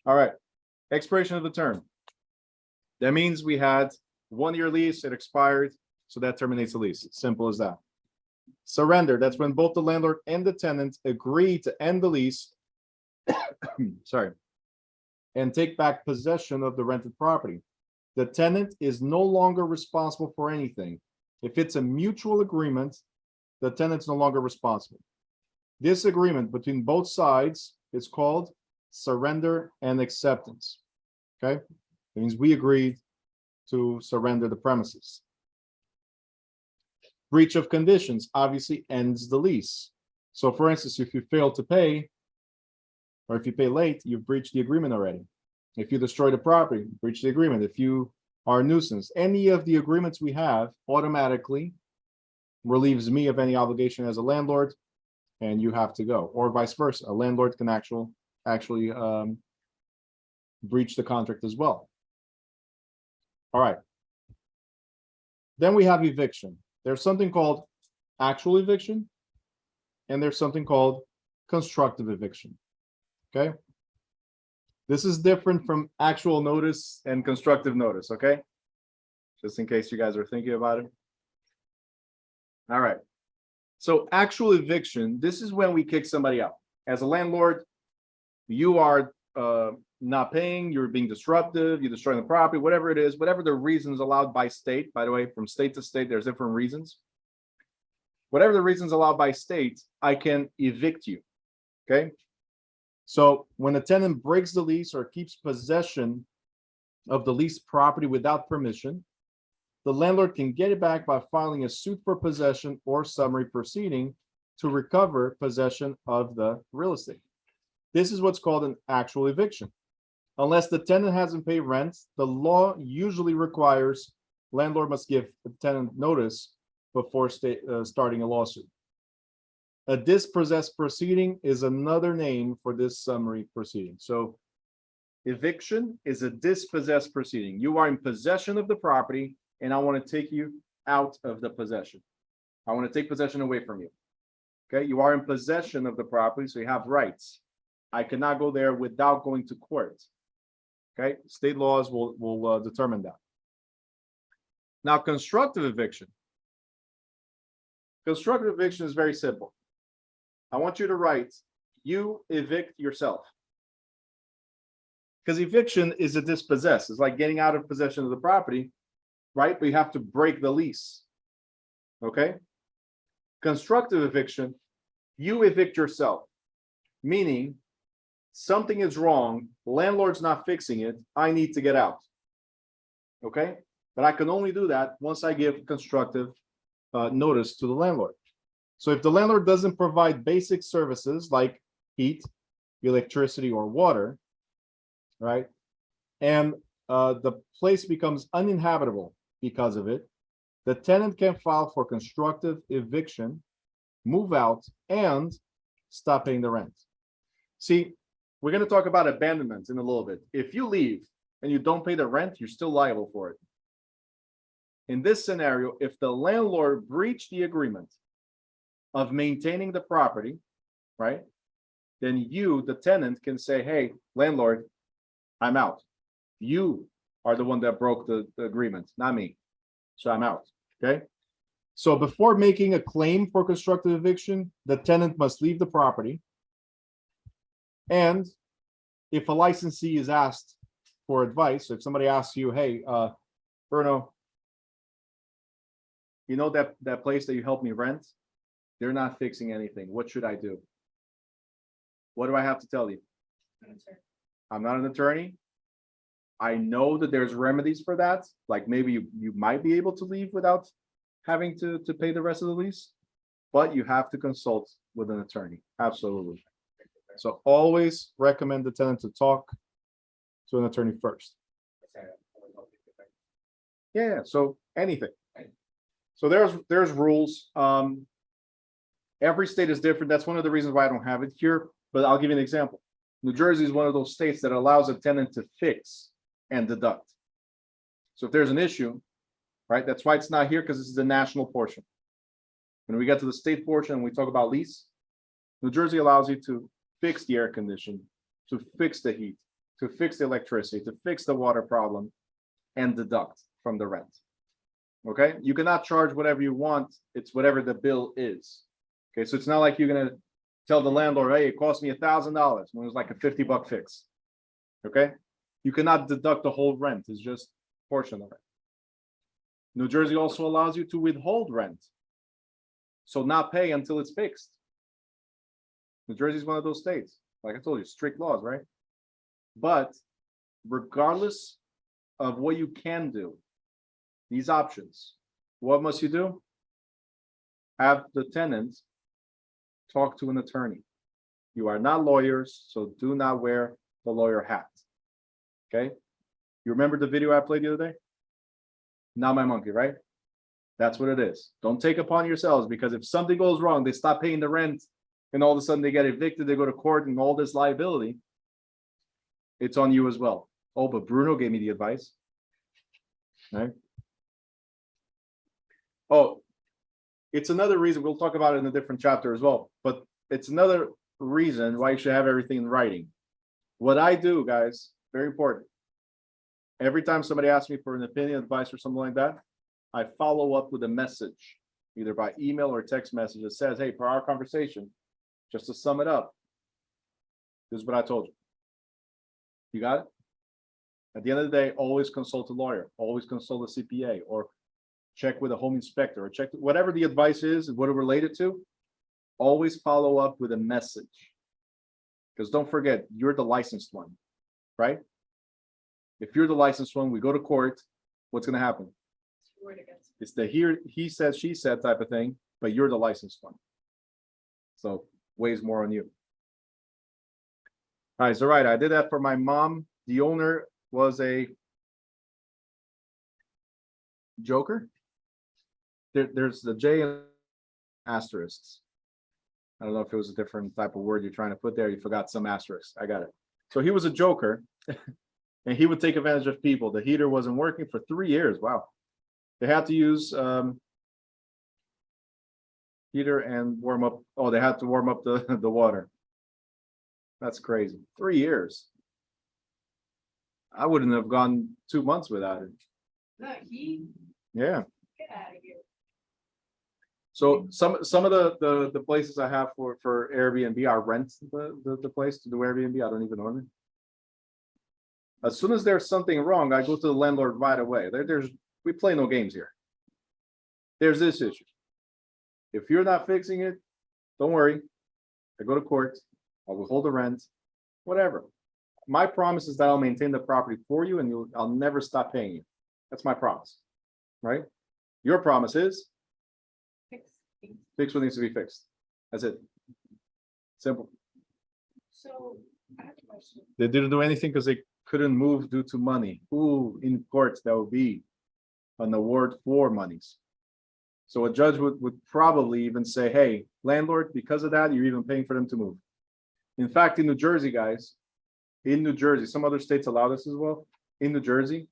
All right. Expiration of the term. That means we had 1 year lease, it expired, so that terminates the lease. Simple as that. Surrender, that's when both the landlord and the tenant agree to end the lease, sorry, and take back possession of the rented property. The tenant is no longer responsible for anything. If it's a mutual agreement, the tenant's no longer responsible. This agreement between both sides is called surrender and acceptance. Okay? It means we agreed to surrender the premises. Breach of conditions obviously ends the lease. So for instance, if you fail to pay, or if you pay late, you've breached the agreement already. If you destroy the property, breach the agreement. If you are a nuisance, any of the agreements we have automatically relieves me of any obligation as a landlord, and you have to go, or vice versa. A landlord can actually breach the contract as well. All right. Then we have eviction. There's something called actual eviction, and there's something called constructive eviction. Okay. This is different from actual notice and constructive notice. Okay. Just in case you guys are thinking about it. All right. So actual eviction, this is when we kick somebody out. As a landlord, you are not paying, you're being disruptive, you're destroying the property, whatever it is, whatever the reasons allowed by state. By the way, from state to state, there's different reasons. Whatever the reasons allowed by state, I can evict you. Okay. So when a tenant breaks the lease or keeps possession of the leased property without permission, the landlord can get it back by filing a suit for possession or summary proceeding to recover possession of the real estate. This is what's called an actual eviction. Unless the tenant hasn't paid rent, the law usually requires landlord must give the tenant notice before starting a lawsuit. A dispossessed proceeding is another name for this summary proceeding. So eviction is a dispossessed proceeding. You are in possession of the property, and I want to take you out of the possession. I want to take possession away from you. Okay, you are in possession of the property, so you have rights. I cannot go there without going to court. Okay, state laws will determine that. Now, constructive eviction. Constructive eviction is very simple. I want you to write, you evict yourself. Because eviction is a dispossess. It's like getting out of possession of the property, right? But you have to break the lease. Okay? Constructive eviction, you evict yourself. Meaning, something is wrong, landlord's not fixing it, I need to get out. Okay? But I can only do that once I give constructive notice to the landlord. So if the landlord doesn't provide basic services like heat, electricity, or water, right, and the place becomes uninhabitable because of it, the tenant can file for constructive eviction, move out, and stop paying the rent. See, we're going to talk about abandonment in a little bit. If you leave and you don't pay the rent, you're still liable for it. In this scenario, if the landlord breached the agreement of maintaining the property, right, then you, the tenant, can say, hey, landlord, I'm out. You are the one that broke the agreement, not me. So I'm out. Okay. So before making a claim for constructive eviction, the tenant must leave the property. And if a licensee is asked for advice, so if somebody asks you, hey, Bruno, you know that place that you helped me rent? They're not fixing anything. What should I do? What do I have to tell you? I'm not an attorney. I know that there's remedies for that. Like maybe you might be able to leave without having to pay the rest of the lease, but you have to consult with an attorney. Absolutely. So always recommend the tenant to talk to an attorney first. Yeah, so anything. So there's rules. Every state is different. That's one of the reasons why I don't have it here, but I'll give you an example. New Jersey is one of those states that allows a tenant to fix and deduct. So if there's an issue, right, that's why it's not here, because this is the national portion. When we get to the state portion and we talk about lease, New Jersey allows you to fix the air conditioning, to fix the heat, to fix the electricity, to fix the water problem, and deduct from the rent. Okay, you cannot charge whatever you want. It's whatever the bill is. Okay, so it's not like you're gonna tell the landlord, hey, it cost me $1,000 when it was like a $50 fix. Okay, you cannot deduct the whole rent. It's just a portion of it. New Jersey also allows you to withhold rent, so not pay until it's fixed. New Jersey is one of those states. Like I told you, strict laws, right? But regardless of what you can do, these options, what must you do? Have the tenant talk to an attorney. You are not lawyers, so do not wear the lawyer hat. Okay? You remember the video I played the other day? Not my monkey, right? That's what it is. Don't take upon yourselves, because if something goes wrong, they stop paying the rent, and all of a sudden they get evicted, they go to court, and all this liability, it's on you as well. Oh, but Bruno gave me the advice. Right? Oh, it's another reason, we'll talk about it in a different chapter as well, but it's another reason why you should have everything in writing. What I do, guys, very important. Every time somebody asks me for an opinion, advice, or something like that, I follow up with a message, either by email or text message that says, hey, for our conversation, just to sum it up, this is what I told you. You got it? At the end of the day, always consult a lawyer, always consult a CPA, or check with a home inspector, or check whatever the advice is and what it related to. Always follow up with a message, because don't forget, you're the licensed one, right? If you're the licensed one, we go to court, what's going to happen? It's the he said, she said type of thing, but you're the licensed one. So weighs more on you. All right, so right, I did that for my mom. The owner was a joker. There's the J and asterisks. I don't know if it was a different type of word you're trying to put there. You forgot some asterisks. I got it. So he was a joker, and he would take advantage of people. The heater wasn't working for 3 years. Wow. They had to use heater and warm up. Oh, they had to warm up the water. That's crazy. 3 years. I wouldn't have gone 2 months without it. No, he Yeah. get out of here. So some of the places I have for Airbnb, I rent the place to do Airbnb. I don't even own it. As soon as there's something wrong, I go to the landlord right away. We play no games here. There's this issue. If you're not fixing it, don't worry. I go to court. I'll withhold the rent, whatever. My promise is that I'll maintain the property for you, and I'll never stop paying you. That's my promise, right? Your promise is fix what needs to be fixed. That's it. Simple. So I have a question. They didn't do anything because they couldn't move due to money. Ooh, in courts, that would be an award for monies. So a judge would probably even say, hey, landlord, because of that, you're even paying for them to move. In fact, in New Jersey, guys, in New Jersey, some other states allow this as well. In New Jersey,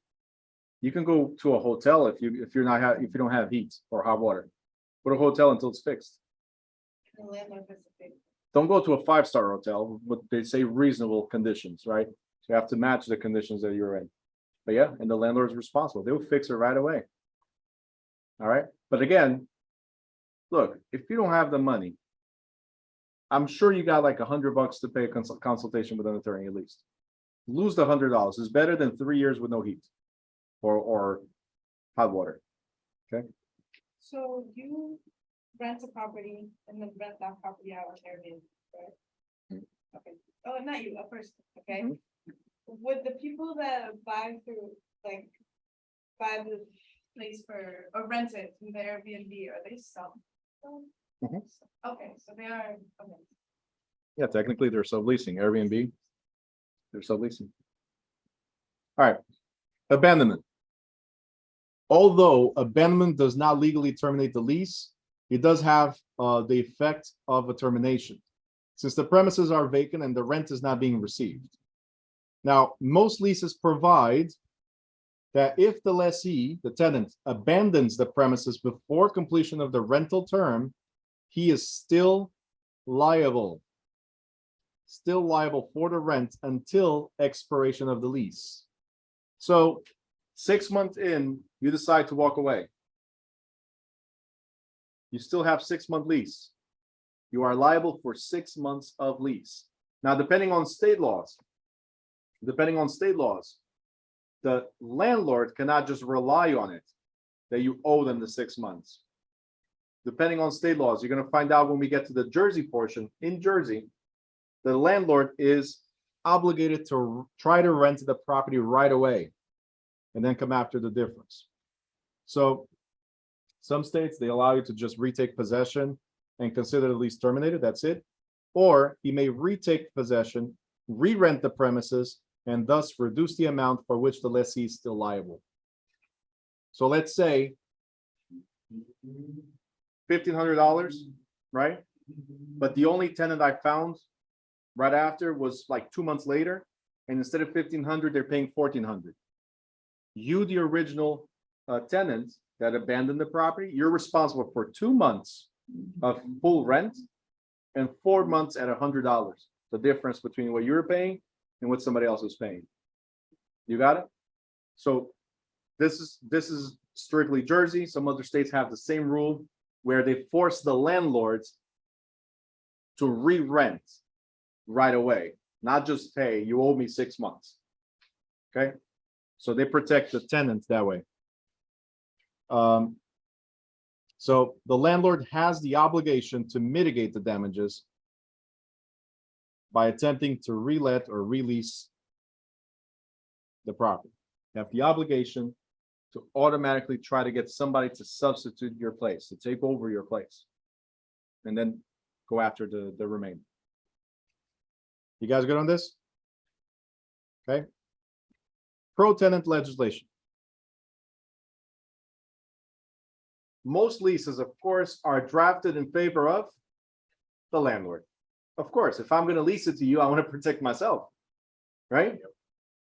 you can go to a hotel if you don't have heat or hot water. Go to a hotel until it's fixed. The landlord has to pay. Don't go to a 5-star hotel, but they say reasonable conditions, right? So you have to match the conditions that you're in. But yeah, and the landlord is responsible. They'll fix it right away. All right. But again, look, if you don't have the money, I'm sure you got like $100 to pay a consultation with an attorney at least. Lose the $100 is better than 3 years with no heat or hot water. Okay. So you rent a property and then rent that property out on Airbnb, right? Okay. Oh, not you, a person, okay? Would the people that buy the place for, or rent it from the Airbnb, are they some? Mhm. Okay, so they are, okay. Yeah, technically they're subleasing. Airbnb, they're subleasing. All right. Abandonment. Although abandonment does not legally terminate the lease, it does have the effect of a termination, since the premises are vacant and the rent is not being received. Now, most leases provide that if the lessee, the tenant, abandons the premises before completion of the rental term, he is still liable. still liable for the rent until expiration of the lease. So 6 months in, you decide to walk away. You still have 6 month lease. You are liable for 6 months of lease. Now, depending on state laws, the landlord cannot just rely on it that you owe them the 6 months. Depending on state laws, you're going to find out when we get to the Jersey portion. In Jersey, the landlord is obligated to try to rent the property right away and then come after the difference. So some states, they allow you to just retake possession and consider the lease terminated. That's it. Or he may retake possession, re-rent the premises, and thus reduce the amount for which the lessee is still liable. So let's say $1,500, right? But the only tenant I found right after was like 2 months later, and instead of $1,500, they're paying $1,400. You, the original tenant that abandoned the property, you're responsible for 2 months of full rent and 4 months at $100. The difference between what you're paying and what somebody else is paying. You got it? So this is strictly Jersey. Some other states have the same rule where they force the landlords to re-rent right away, not just pay, you owe me 6 months. Okay, so they protect the tenants that way. So the landlord has the obligation to mitigate the damages by attempting to relet or release the property. You have the obligation to automatically try to get somebody to substitute your place, to take over your place, and then go after the remainder. You guys good on this? Okay. Pro-tenant legislation. Most leases, of course, are drafted in favor of the landlord. Of course, if I'm going to lease it to you, I want to protect myself, right?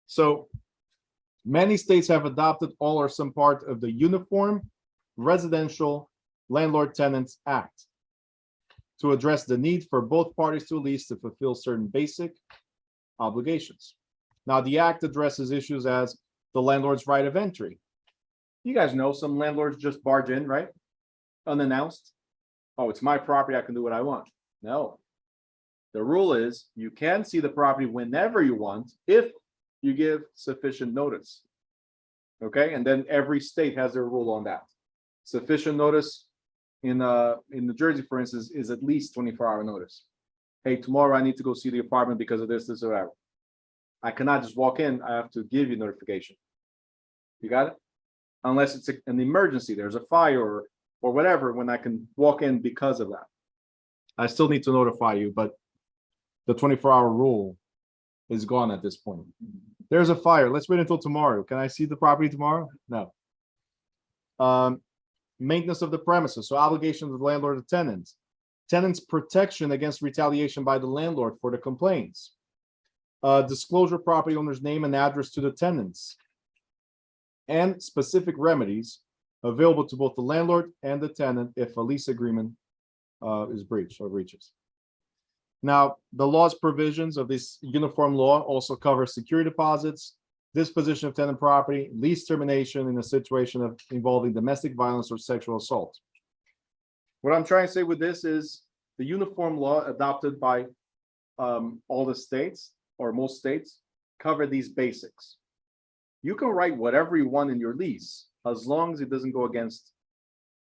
So many states have adopted all or some part of the Uniform Residential Landlord Tenants Act to address the need for both parties to a lease to fulfill certain basic obligations. Now, the act addresses issues as the landlord's right of entry. You guys know some landlords just barge in, right? Unannounced. Oh, it's my property, I can do what I want. No. The rule is you can see the property whenever you want if you give sufficient notice. Okay, and then every state has their rule on that. Sufficient notice in New Jersey, for instance, is at least 24-hour notice. Hey, tomorrow I need to go see the apartment because of this, or whatever. I cannot just walk in, I have to give you notification. You got it? Unless it's an emergency, there's a fire or whatever, when I can walk in because of that. I still need to notify you, but the 24-hour rule is gone at this point. There's a fire. Let's wait until tomorrow. Can I see the property tomorrow? No. Maintenance of the premises. So obligations of the landlord to tenants. Tenants' protection against retaliation by the landlord for the complaints. Disclosure property owner's name and address to the tenants. And specific remedies available to both the landlord and the tenant if a lease agreement is breached or breaches. Now, the law's provisions of this uniform law also cover security deposits, disposition of tenant property, lease termination in a situation of involving domestic violence or sexual assault. What I'm trying to say with this is the uniform law adopted by all the states, or most states, cover these basics. You can write whatever you want in your lease as long as it doesn't go against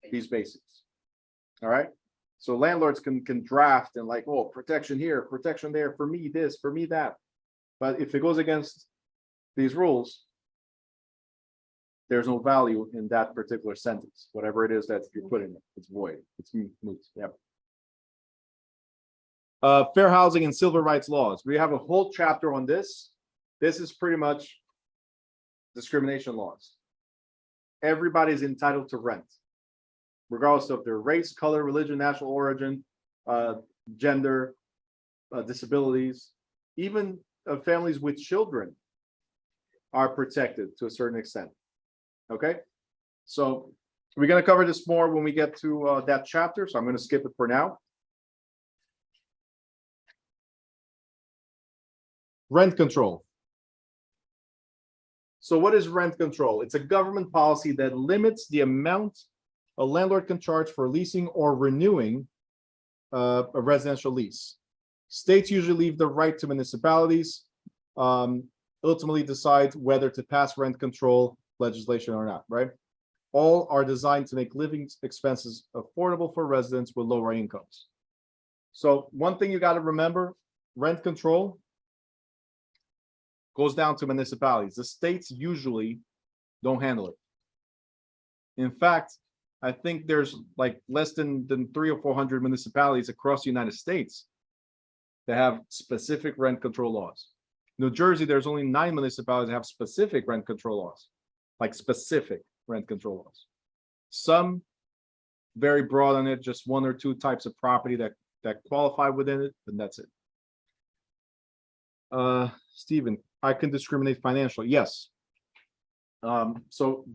these basics. All right. So landlords can draft and like, oh, protection here, protection there, for me this, for me that. But if it goes against these rules, there's no value in that particular sentence. Whatever it is that you're putting it, it's void. It's moot. Yep. Fair housing and civil rights laws. We have a whole chapter on this. This is pretty much discrimination laws. Everybody's entitled to rent, regardless of their race, color, religion, national origin, gender, disabilities. Even families with children are protected to a certain extent. Okay, so we're going to cover this more when we get to that chapter, so I'm going to skip it for now. Rent control. So what is rent control? It's a government policy that limits the amount a landlord can charge for leasing or renewing a residential lease. States usually leave the right to municipalities, ultimately decide whether to pass rent control legislation or not, right? All are designed to make living expenses affordable for residents with lower incomes. So one thing you got to remember, rent control goes down to municipalities. The states usually don't handle it. In fact, I think there's like less than 300 or 400 municipalities across the United States that have specific rent control laws. New Jersey, there's only 9 municipalities that have specific rent control laws, like specific rent control laws. Some very broad on it, just 1 or 2 types of property that qualify within it, and that's it. Stephen, I can discriminate financially. Yes. So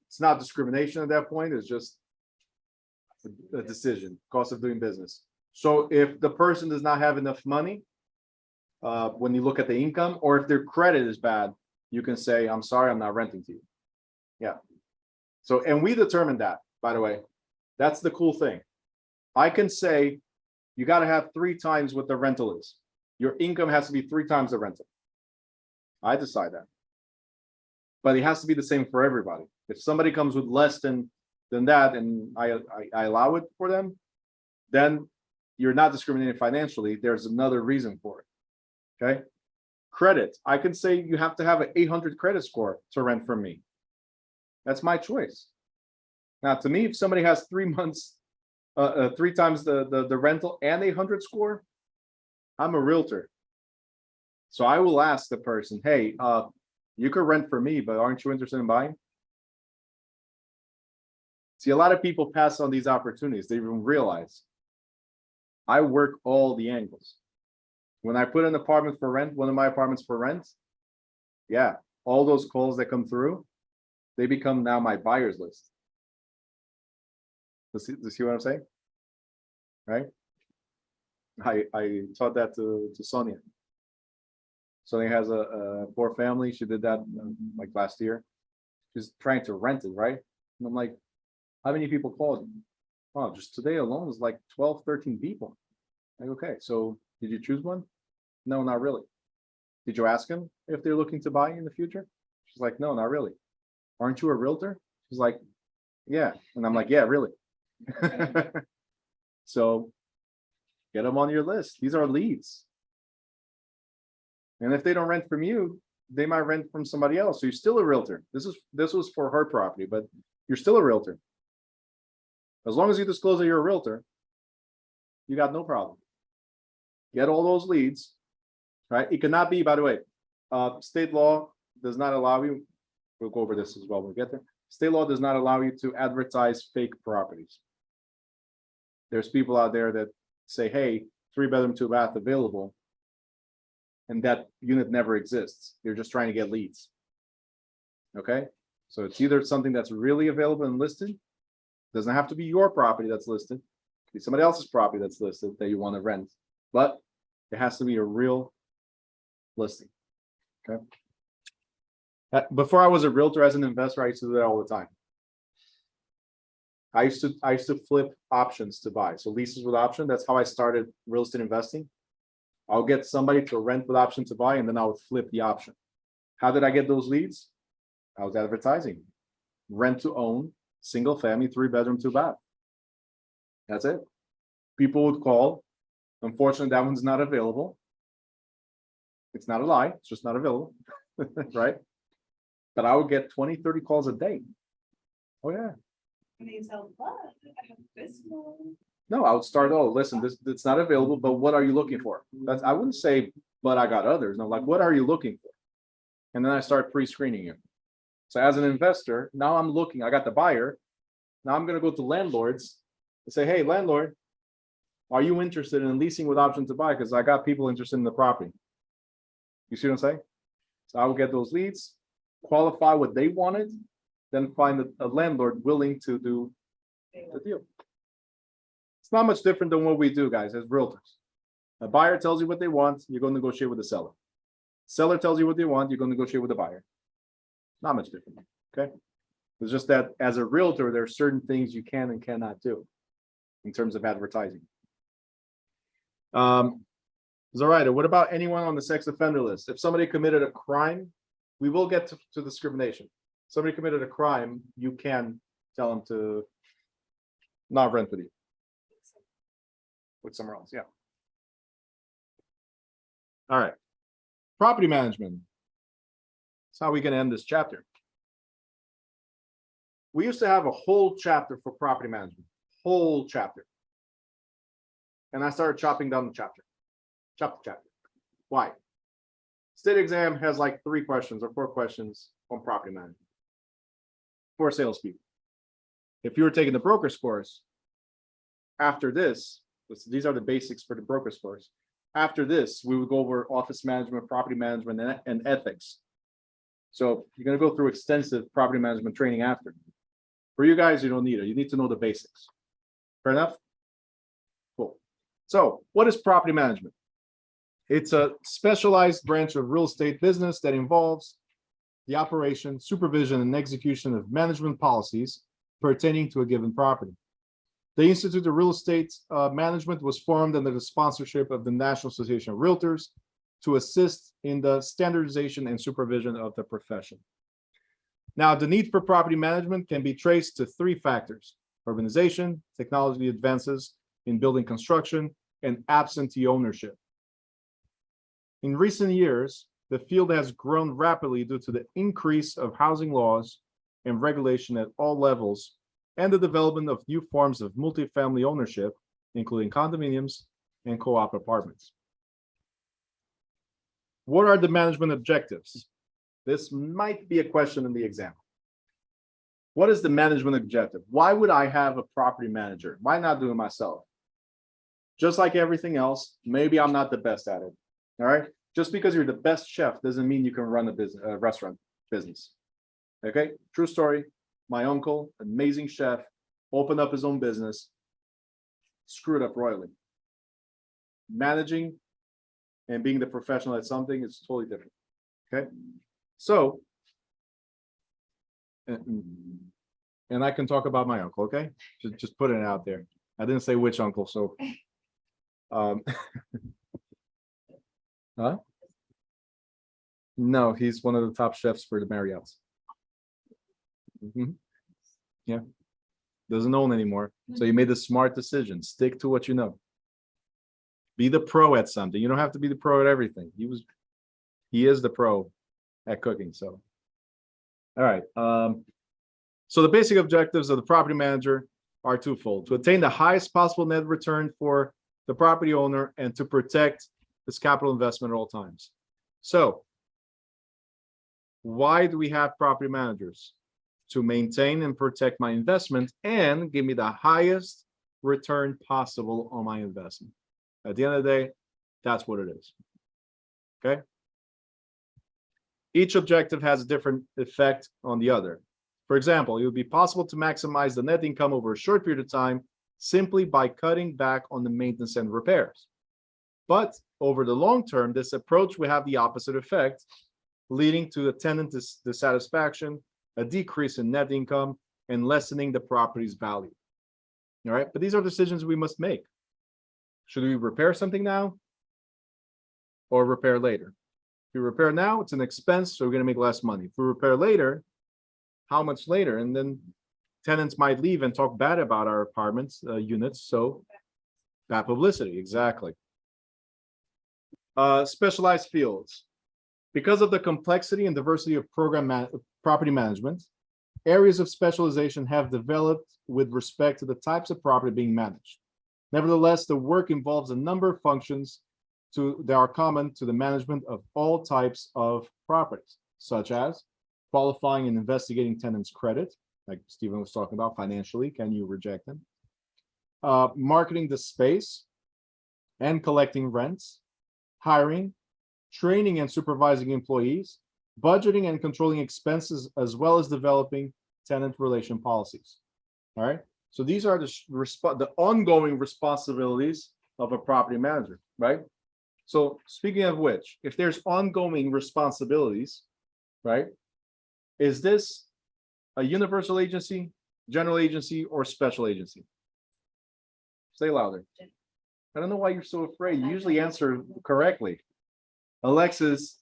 it's not discrimination at that point, it's just a decision, cost of doing business. So if the person does not have enough money, when you look at the income, or if their credit is bad, you can say, I'm sorry, I'm not renting to you. Yeah. So, and we determined that, by the way. That's the cool thing. I can say, you got to have 3 times what the rental is. Your income has to be 3 times the rental. I decide that. But it has to be the same for everybody. If somebody comes with less than that, and I allow it for them, then you're not discriminating financially. There's another reason for it. Okay. Credit. I can say you have to have an 800 credit score to rent from me. That's my choice. Now, to me, if somebody has 3 months, 3 times the rental and 800 score, I'm a realtor. So I will ask the person, hey, you could rent for me, but aren't you interested in buying? See, a lot of people pass on these opportunities. They even realize I work all the angles. When I put an apartment for rent, one of my apartments for rent, yeah, all those calls that come through, they become now my buyer's list. You see what I'm saying? Right? I taught that to Sonia. Sonia has a poor family. She did that like last year. She's trying to rent it, right? And I'm like, how many people called? Oh, just today alone is like 12, 13 people. Like, okay, so did you choose one? No, not really. Did you ask them if they're looking to buy in the future? She's like, no, not really. Aren't you a realtor? She's like, yeah. And I'm like, yeah, really. So get them on your list. These are leads. And if they don't rent from you, they might rent from somebody else. So you're still a realtor. This was for her property, but you're still a realtor. As long as you disclose that you're a realtor, you got no problem. Get all those leads, right? It cannot be, by the way, state law does not allow you, we'll go over this as well when we get there. State law does not allow you to advertise fake properties. There's people out there that say, hey, 3-bedroom, 2-bath available, and that unit never exists. You're just trying to get leads. Okay, so it's either something that's really available and listed. Doesn't have to be your property that's listed. It could be somebody else's property that's listed that you want to rent, but it has to be a real listing. Okay. Before I was a realtor, as an investor, I used to do that all the time. I used to flip options to buy. So leases with option. That's how I started real estate investing. I'll get somebody to rent with option to buy, and then I would flip the option. How did I get those leads? I was advertising. Rent to own, single family, 3-bedroom, 2-bath. That's it. People would call. Unfortunately, that one's not available. It's not a lie. It's just not available. Right? But I would get 20, 30 calls a day. Oh, yeah. And you tell, but I have this one. No, I would start, oh, listen, it's not available, but what are you looking for? I wouldn't say, but I got others. No, like, what are you looking for? And then I start pre-screening you. So as an investor, now I'm looking, I got the buyer. Now I'm going to go to landlords and say, hey, landlord, are you interested in leasing with option to buy? Because I got people interested in the property. You see what I'm saying? So I will get those leads, qualify what they wanted, then find a landlord willing to do the deal. It's not much different than what we do, guys, as realtors. A buyer tells you what they want, you go negotiate with the seller. Seller tells you what they want, you're going to negotiate with the buyer. Not much different. Okay. It's just that as a realtor, there are certain things you can and cannot do in terms of advertising. Zoraida, what about anyone on the sex offender list? If somebody committed a crime, we will get to discrimination. Somebody committed a crime, you can tell them to not rent with you. With somewhere else, yeah. All right. Property management. That's how we're going to end this chapter. We used to have a whole chapter for property management, whole chapter. And I started chopping down the chapter. Why? State exam has like 3 questions or 4 questions on property management for salespeople. If you were taking the broker's course, after this, these are the basics for the broker's course. After this, we would go over office management, property management, and ethics. So you're going to go through extensive property management training after. For you guys, you don't need it. You need to know the basics. Fair enough? Cool. So what is property management? It's a specialized branch of real estate business that involves the operation, supervision, and execution of management policies pertaining to a given property. The Institute of Real Estate Management was formed under the sponsorship of the National Association of Realtors to assist in the standardization and supervision of the profession. Now, the need for property management can be traced to 3 factors: urbanization, technology advances in building construction, and absentee ownership. In recent years, the field has grown rapidly due to the increase of housing laws and regulation at all levels and the development of new forms of multifamily ownership, including condominiums and co-op apartments. What are the management objectives? This might be a question in the exam. What is the management objective? Why would I have a property manager? Why not do it myself? Just like everything else, maybe I'm not the best at it. All right. Just because you're the best chef doesn't mean you can run a business, restaurant business. Okay. True story. My uncle, amazing chef, opened up his own business, screwed up royally. Managing and being the professional at something is totally different. Okay. So, and I can talk about my uncle. Okay. Just putting it out there. I didn't say which uncle. So, huh? No, he's one of the top chefs for the Marriotts. Yeah, doesn't own anymore. So you made a smart decision. Stick to what you know. Be the pro at something. You don't have to be the pro at everything. He is the pro at cooking. So, all right. So the basic objectives of the property manager are twofold: to attain the highest possible net return for the property owner and to protect his capital investment at all times. So why do we have property managers? To maintain and protect my investment and give me the highest return possible on my investment. At the end of the day, that's what it is. Okay. Each objective has a different effect on the other. For example, it would be possible to maximize the net income over a short period of time simply by cutting back on the maintenance and repairs. But over the long term, this approach will have the opposite effect, leading to a tenant dissatisfaction, a decrease in net income, and lessening the property's value. All right, but these are decisions we must make. Should we repair something now or repair later? If we repair now, it's an expense, so we're going to make less money. If we repair later, how much later? And then tenants might leave and talk bad about our apartments, units, so bad publicity, exactly. Specialized fields. Because of the complexity and diversity of property management, areas of specialization have developed with respect to the types of property being managed. Nevertheless, the work involves a number of functions that are common to the management of all types of properties, such as qualifying and investigating tenants' credit, like Stephen was talking about financially, can you reject them? Marketing the space and collecting rents, hiring, training and supervising employees, budgeting and controlling expenses, as well as developing tenant relation policies. All right. So these are the ongoing responsibilities of a property manager, right? So speaking of which, if there's ongoing responsibilities, right? Is this a universal agency, general agency, or special agency? Say louder. I don't know why you're so afraid. You usually answer correctly. Alexis,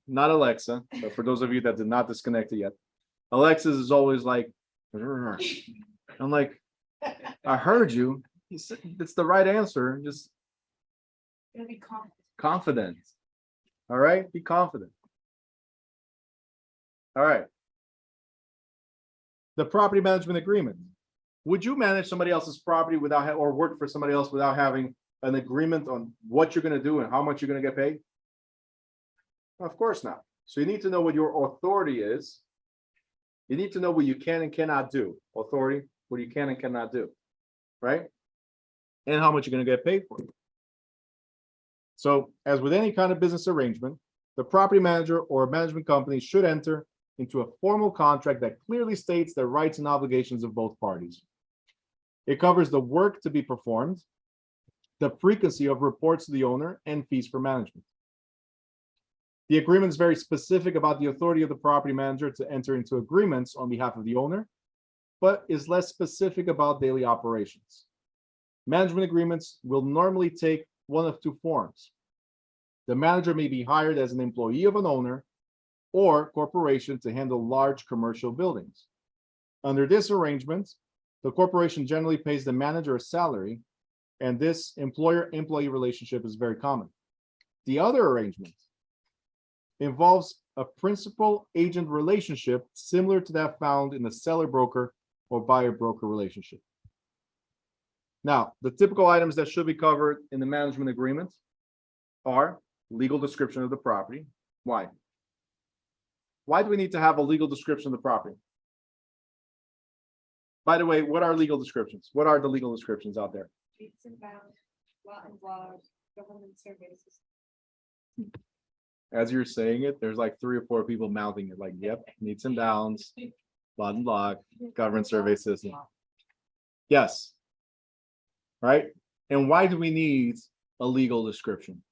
not Alexa, but for those of you that did not disconnect it yet, Alexis is always like, I'm like, I heard you. It's the right answer. Just It'll be confident. confident. All right, be confident. All right. The property management agreement. Would you manage somebody else's property without or work for somebody else without having an agreement on what you're going to do and how much you're going to get paid? Of course not. So you need to know what your authority is. You need to know what you can and cannot do. Authority, what you can and cannot do, right? And how much you're going to get paid for it. So as with any kind of business arrangement, the property manager or management company should enter into a formal contract that clearly states the rights and obligations of both parties. It covers the work to be performed, the frequency of reports to the owner, and fees for management. The agreement is very specific about the authority of the property manager to enter into agreements on behalf of the owner, but is less specific about daily operations. Management agreements will normally take one of two forms. The manager may be hired as an employee of an owner or corporation to handle large commercial buildings. Under this arrangement, the corporation generally pays the manager a salary, and this employer-employee relationship is very common. The other arrangement involves a principal-agent relationship similar to that found in the seller-broker or buyer-broker relationship. Now, the typical items that should be covered in the management agreement are legal description of the property. Why? Why do we need to have a legal description of the property? By the way, what are legal descriptions? What are the legal descriptions out there? Streets and bounds, lot and laws, government surveys. As you're saying it, there's like 3 or 4 people mouthing it, like, yep, needs and bounds, lot and block, government survey system. Yes. Right? And why do we need a legal description?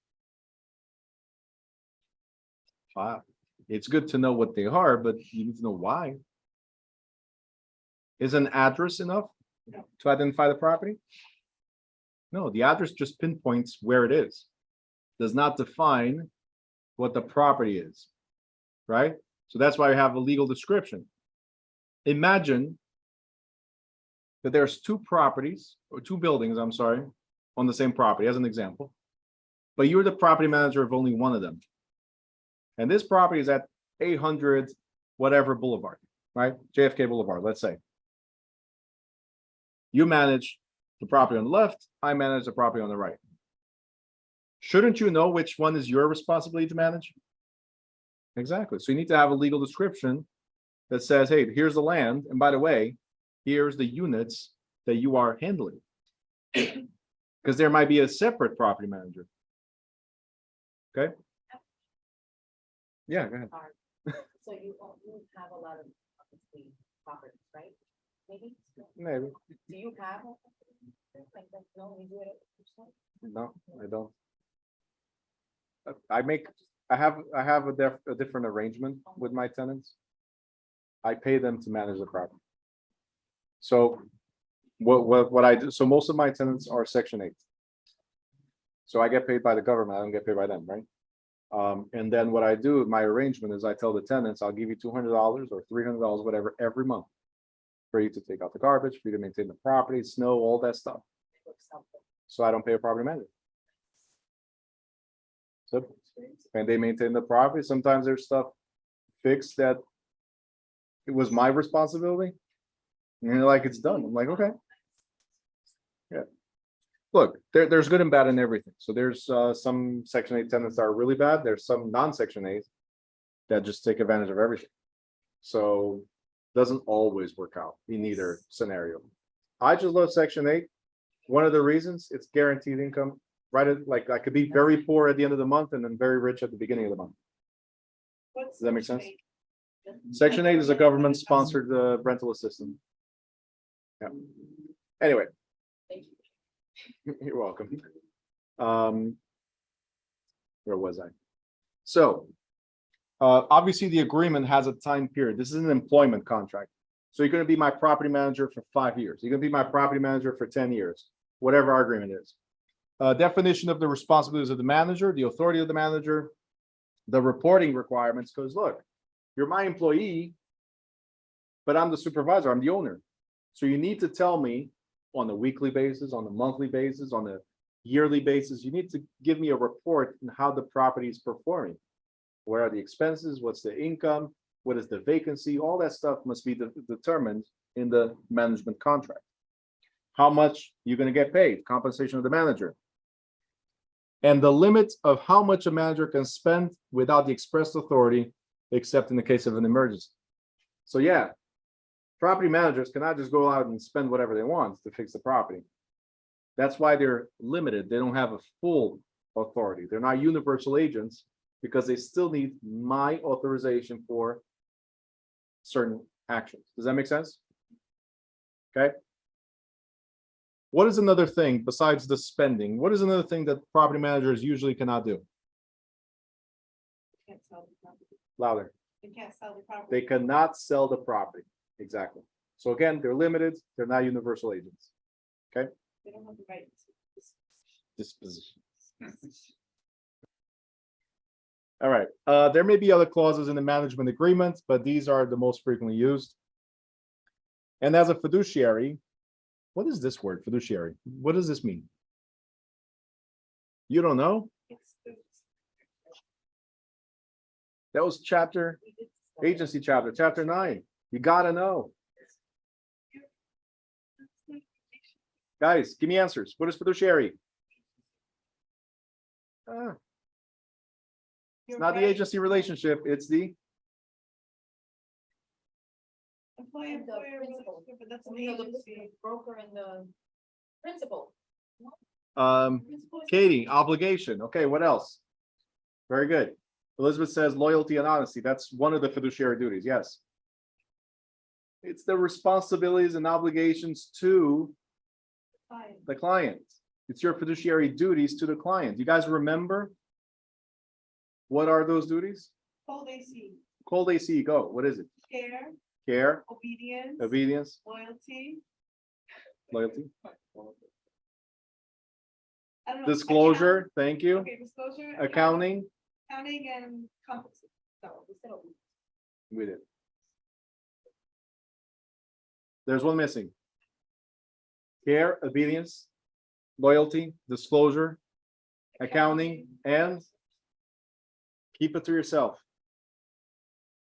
Wow. It's good to know what they are, but you need to know why. Is an address enough to identify the property? No, the address just pinpoints where it is. Does not define what the property is, right? So that's why we have a legal description. Imagine that there's 2 properties or 2 buildings, I'm sorry, on the same property as an example, but you're the property manager of only one of them. And this property is at 800 whatever Boulevard, right? JFK Boulevard, let's say. You manage the property on the left, I manage the property on the right. Shouldn't you know which one is your responsibility to manage? Exactly. So you need to have a legal description that says, hey, here's the land, and by the way, here's the units that you are handling. Because there might be a separate property manager. Okay? Yeah, go ahead. So you have a lot of obviously properties, right? Maybe? Maybe. Do you have? Like that, no, you do it yourself? No, I don't. I have a different arrangement with my tenants. I pay them to manage the property. So what I do, so most of my tenants are Section 8. So I get paid by the government, I don't get paid by them, right? And then what I do, my arrangement is I tell the tenants, I'll give you $200 or $300, whatever, every month for you to take out the garbage, for you to maintain the property, snow, all that stuff. So I don't pay a property manager. So, and they maintain the property. Sometimes there's stuff fixed that it was my responsibility. And you're like, it's done. I'm like, okay. Yeah. Look, there's good and bad in everything. So there's some Section 8 tenants that are really bad. There's some non-Section 8 that just take advantage of everything. So it doesn't always work out in either scenario. I just love Section 8. One of the reasons, it's guaranteed income. Right, like I could be very poor at the end of the month and then very rich at the beginning of the month. What's Does that make sense? Section 8? Section 8 is a government-sponsored rental assistance. Yeah. Anyway. Thank you. You're welcome. Where was I? So, obviously the agreement has a time period. This is an employment contract. So you're gonna be my property manager for 5 years. You're gonna be my property manager for 10 years, whatever our agreement is. Definition of the responsibilities of the manager, the authority of the manager, the reporting requirements, because look, you're my employee, but I'm the supervisor, I'm the owner. So you need to tell me on a weekly basis, on a monthly basis, on a yearly basis, you need to give me a report on how the property is performing. Where are the expenses? What's the income? What is the vacancy? All that stuff must be determined in the management contract. How much you're going to get paid, compensation of the manager. And the limit of how much a manager can spend without the express authority, except in the case of an emergency. So yeah, property managers cannot just go out and spend whatever they want to fix the property. That's why they're limited. They don't have a full authority. They're not universal agents because they still need my authorization for certain actions. Does that make sense? Okay. What is another thing besides the spending? What is another thing that property managers usually cannot do? Can't sell the property. Louder. They can't sell the property. They cannot sell the property. Exactly. So again, they're limited. They're not universal agents. Okay. They don't have the right to Disposition. All right. There may be other clauses in the management agreement, but these are the most frequently used. And as a fiduciary, what is this word, fiduciary? What does this mean? You don't know? That was chapter, agency chapter, chapter 9. You gotta know. Guys, give me answers. What is fiduciary? It's not the agency relationship, it's the Employer relationship, but that's an agency. Broker and the principal. Katie, obligation. Okay, what else? Very good. Elizabeth says loyalty and honesty. That's one of the fiduciary duties. Yes. It's the responsibilities and obligations to Fine. the client. It's your fiduciary duties to the client. You guys remember? What are those duties? Cold AC, Cold AC, go. What is it? care, Care, obedience, obedience, loyalty. loyalty, I don't know. disclosure. Thank you. Okay, disclosure. Accounting. Accounting and compensation. No, we said obedience. We did. There's one missing. Care, obedience, loyalty, disclosure, accounting, and keep it to yourself.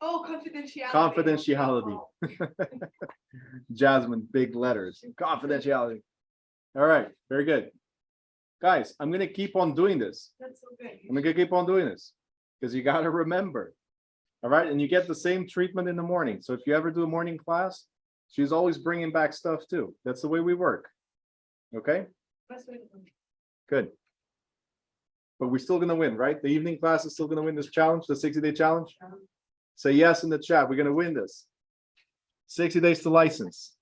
Oh, confidentiality. Confidentiality. Jasmine, big letters. Confidentiality. All right, very good. Guys, I'm gonna keep on doing this. That's so good. I'm gonna keep on doing this because you gotta remember. All right, and you get the same treatment in the morning. So if you ever do a morning class, she's always bringing back stuff too. That's the way we work. Okay, Best way to do it. good. But we're still gonna win, right? The evening class is still gonna win this challenge, the 60-day challenge. Say yes in the chat. We're gonna win this. 60 days to license.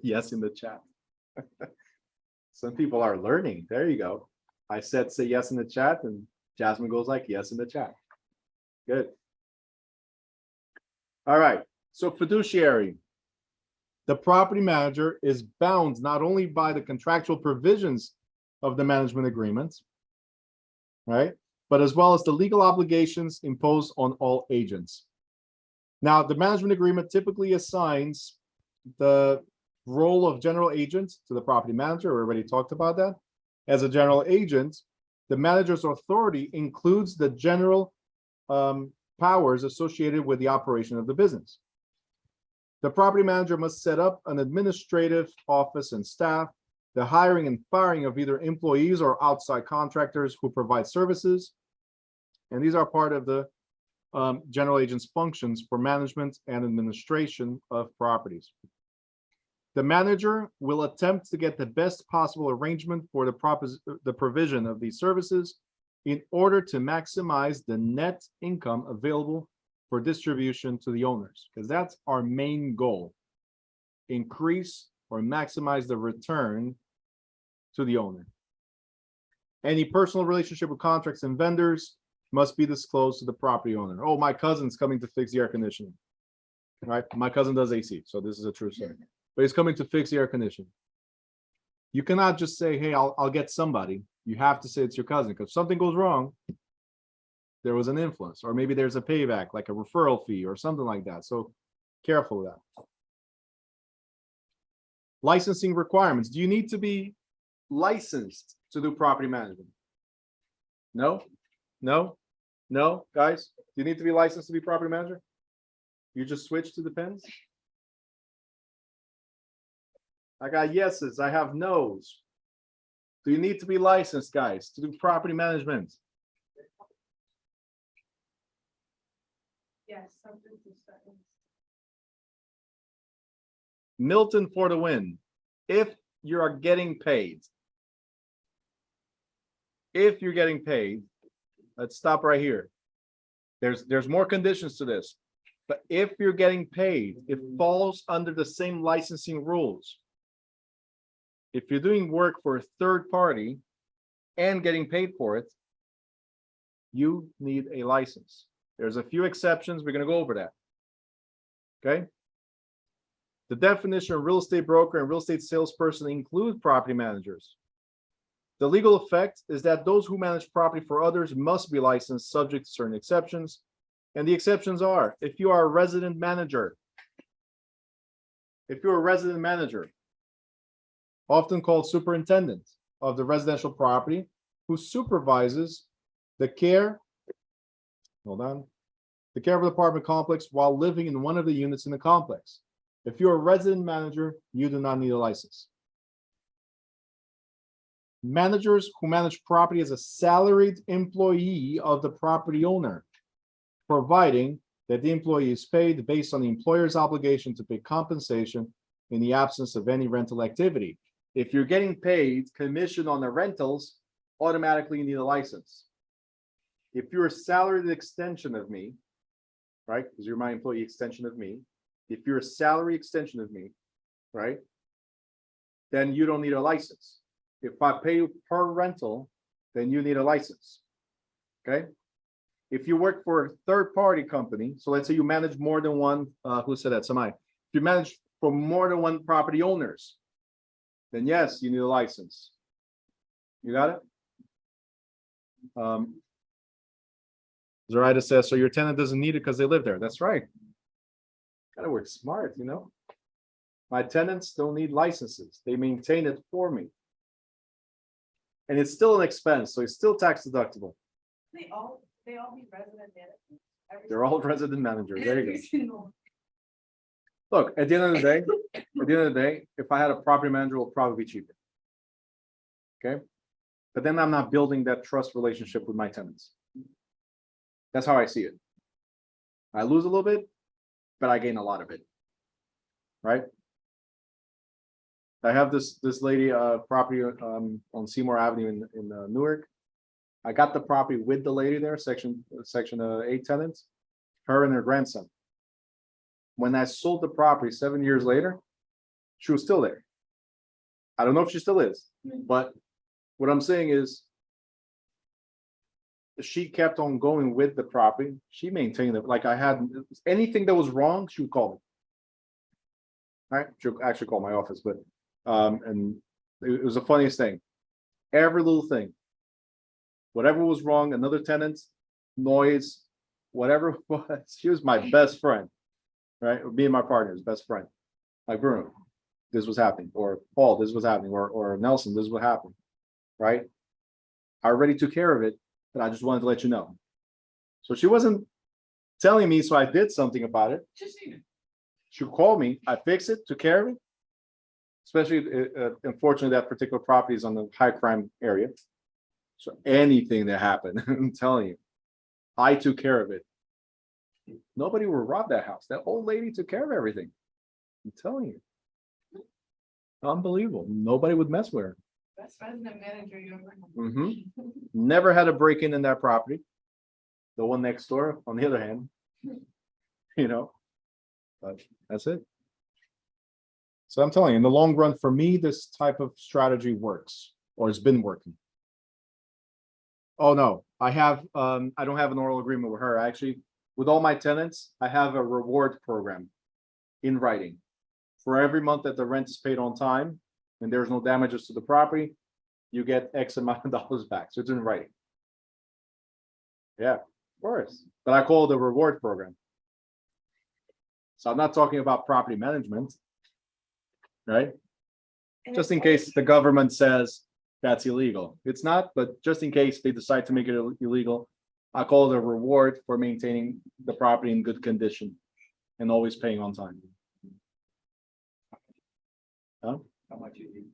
Yes in the chat. Some people are learning. There you go. I said say yes in the chat, and Jasmine goes like yes in the chat. Good. All right. So fiduciary. The property manager is bound not only by the contractual provisions of the management agreement, right, but as well as the legal obligations imposed on all agents. Now, the management agreement typically assigns the role of general agent to the property manager. We already talked about that. As a general agent, the manager's authority includes the general powers associated with the operation of the business. The property manager must set up an administrative office and staff, the hiring and firing of either employees or outside contractors who provide services. And these are part of the general agent's functions for management and administration of properties. The manager will attempt to get the best possible arrangement for the provision of these services in order to maximize the net income available for distribution to the owners, because that's our main goal. increase or maximize the return to the owner. Any personal relationship with contracts and vendors must be disclosed to the property owner. Oh, my cousin's coming to fix the air conditioning. Right? My cousin does AC, so this is a true story. But he's coming to fix the air conditioning. You cannot just say, hey, I'll get somebody. You have to say it's your cousin, because if something goes wrong, there was an influence, or maybe there's a payback, like a referral fee or something like that. So careful with that. Licensing requirements. Do you need to be licensed to do property management? No, no, no, guys. Do you need to be licensed to be property manager? You just switch to the pens? I got yeses, I have nos. Do you need to be licensed, guys, to do property management? Yes, subject to certain. Milton for the win. If you are getting paid. If you're getting paid, let's stop right here. There's more conditions to this. But if you're getting paid, it falls under the same licensing rules. If you're doing work for a third party and getting paid for it, you need a license. There's a few exceptions. We're going to go over that. Okay. The definition of real estate broker and real estate salesperson include property managers. The legal effect is that those who manage property for others must be licensed, subject to certain exceptions. And the exceptions are, if you are a resident manager, often called superintendent of the residential property, who supervises the care of the apartment complex while living in one of the units in the complex. If you're a resident manager, you do not need a license. Managers who manage property as a salaried employee of the property owner, providing that the employee is paid based on the employer's obligation to pay compensation in the absence of any rental activity. If you're getting paid commission on the rentals, automatically you need a license. If you're a salaried extension of me, right, because you're my employee extension of me, if you're a salary extension of me, right, then you don't need a license. If I pay you per rental, then you need a license. Okay. If you work for a third-party company, so let's say you manage more than one, who said that? Somebody. If you manage for more than one property owners, then yes, you need a license. You got it? Zoraida says, so your tenant doesn't need it because they live there. That's right. Gotta work smart, you know? My tenants don't need licenses. They maintain it for me. And it's still an expense, so it's still tax deductible. They all be resident managers. They're all resident managers. There you go. Every single. Look, at the end of the day, if I had a property manager, it will probably be cheaper. Okay. But then I'm not building that trust relationship with my tenants. That's how I see it. I lose a little bit, but I gain a lot of it. Right. I have this lady property on Seymour Avenue in Newark. I got the property with the lady there, section 8 tenants, her and her grandson. When I sold the property 7 years later, she was still there. I don't know if she still is, but what I'm saying is she kept on going with the property. She maintained it. Like I had anything that was wrong, she would call me. All right, she'll actually call my office, but and it was the funniest thing. Every little thing, whatever was wrong, another tenant, noise, whatever it was, she was my best friend. Right? Me and my partner's best friend. Like Bruno, this was happening, or Paul, this was happening, or Nelson, this was happening. Right? I already took care of it, but I just wanted to let you know. So she wasn't telling me, so I did something about it. She called me, I fixed it, took care of it. Especially, unfortunately, that particular property is on the high crime area. So anything that happened, I'm telling you, I took care of it. Nobody would rob that house. That old lady took care of everything. I'm telling you. Unbelievable. Nobody would mess with her. Best resident manager you ever had. Never had a break-in that property. The one next door, on the other hand, you know, but that's it. So I'm telling you, in the long run, for me, this type of strategy works or has been working. Oh, no, I don't have an oral agreement with her. Actually, with all my tenants, I have a reward program in writing. For every month that the rent is paid on time and there's no damages to the property, you get X amount of dollars back. So it's in writing. Yeah, of course. But I call it the reward program. So I'm not talking about property management, right? And Just it's in case the government says that's illegal. It's not, but just in case they decide to make it illegal, I call it a reward for maintaining the property in good condition and always paying on time. Huh? How much you need?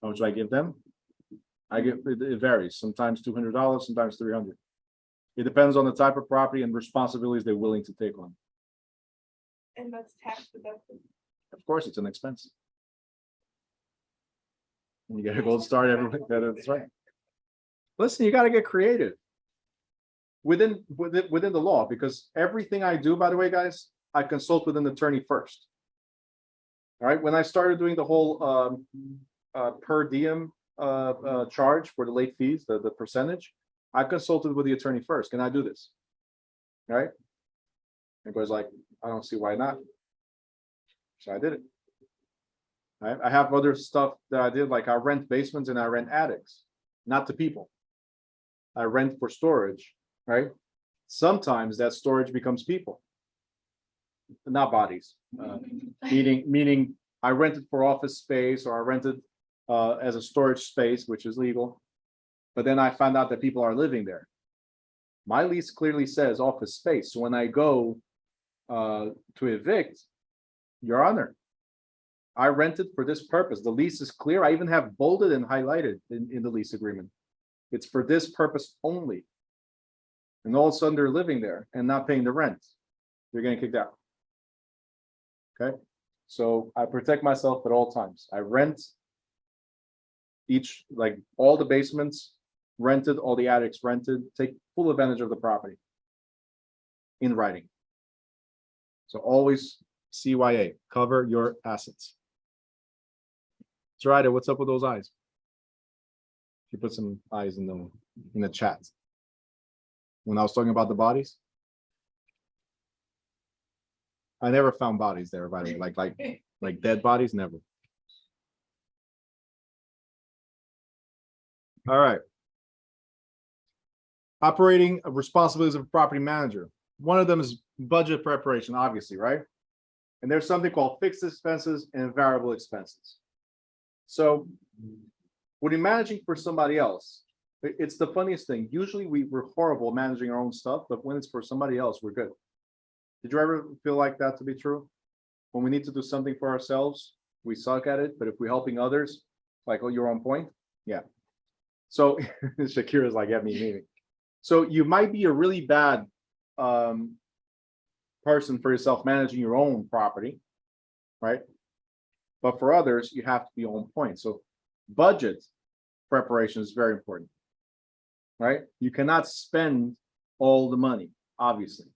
How much do I give them? It varies, sometimes $200, sometimes $300. It depends on the type of property and responsibilities they're willing to take on. And that's tax deductible. Of course, it's an expense. And you get a gold star every week. That's right. Listen, you got to get creative within the law, because everything I do, by the way, guys, I consult with an attorney first. All right. When I started doing the whole per diem charge for the late fees, the percentage, I consulted with the attorney first. Can I do this? All right. Everybody's like, I don't see why not. So I did it. I have other stuff that I did, like I rent basements and I rent attics, not to people. I rent for storage, right? Sometimes that storage becomes people, not bodies. Meaning I rented for office space, or I rented as a storage space, which is legal. But then I found out that people are living there. My lease clearly says office space. So when I go to evict, Your Honor, I rented for this purpose. The lease is clear. I even have bolded and highlighted in the lease agreement. It's for this purpose only. And all of a sudden they're living there and not paying the rent. They're getting kicked out. Okay. So I protect myself at all times. I rent like all the basements rented, all the attics rented, take full advantage of the property in writing. So always CYA, cover your assets. Zoraida, what's up with those eyes? She put some eyes in the chat. When I was talking about the bodies, I never found bodies there, by the way, like dead bodies, never. All right. Operating responsibilities of a property manager. One of them is budget preparation, obviously, right? And there's something called fixed expenses and variable expenses. So when you're managing for somebody else, it's the funniest thing. Usually we're horrible managing our own stuff, but when it's for somebody else, we're good. Did you ever feel like that to be true? When we need to do something for ourselves, we suck at it, but if we're helping others, like, oh, you're on point. Yeah. So Shakira's like, get me meeting. So you might be a really bad person for yourself managing your own property, right? But for others, you have to be on point. So budget preparation is very important, right? You cannot spend all the money, obviously.